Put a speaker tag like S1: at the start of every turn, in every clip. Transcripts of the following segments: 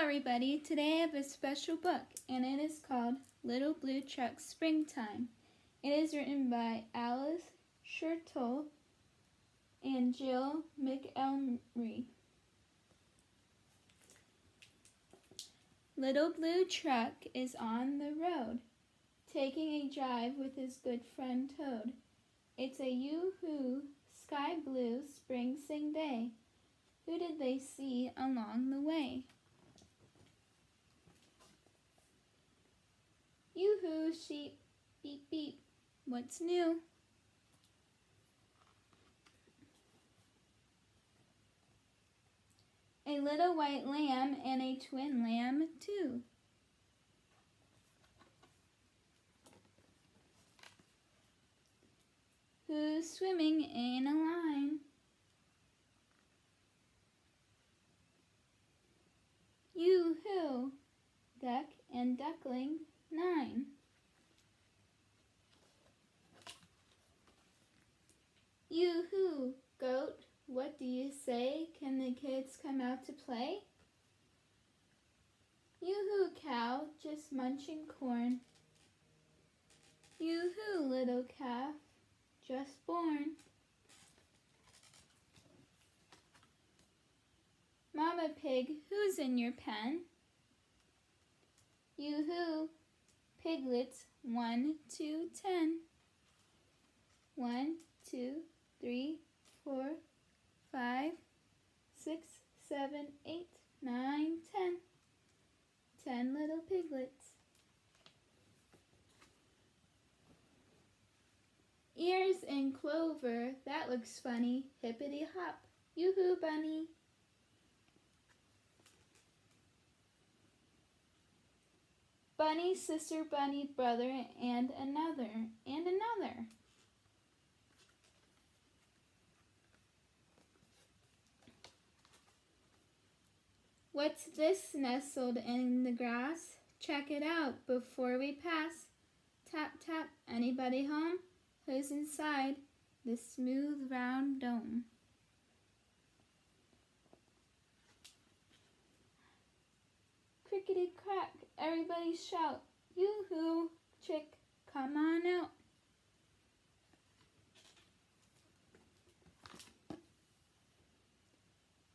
S1: everybody, today I have a special book and it is called Little Blue Truck Springtime. It is written by Alice Schertle and Jill McElmwrry. Little Blue Truck is on the road, taking a drive with his good friend Toad. It's a yoo-hoo, sky blue spring sing day. Who did they see along the way? Yoo-hoo, sheep, beep, beep, what's new? A little white lamb and a twin lamb, too. Who's swimming in a line? Yoo-hoo, duck and duckling, 9. Yoo-hoo, goat, what do you say? Can the kids come out to play? Yoo-hoo, cow, just munching corn. Yoo-hoo, little calf, just born. Mama pig, who's in your pen? Yoo-hoo, piglets, 1 to 10. 1, 2, 3, 4, 5, 6, 7, 8, 9, 10. 10 little piglets. Ears in clover, that looks funny. Hippity hop, yoo-hoo bunny. Bunny, sister, bunny, brother, and another, and another. What's this nestled in the grass? Check it out before we pass. Tap, tap, anybody home? Who's inside this smooth round dome? Crickety crack, everybody shout, yoo-hoo, chick, come on out.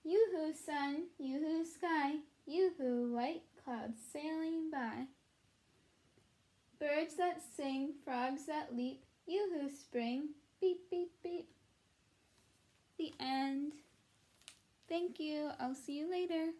S1: Yoo-hoo sun, yoo-hoo sky, yoo-hoo white clouds sailing by. Birds that sing, frogs that leap, yoo-hoo spring, beep, beep, beep. The end. Thank you. I'll see you later.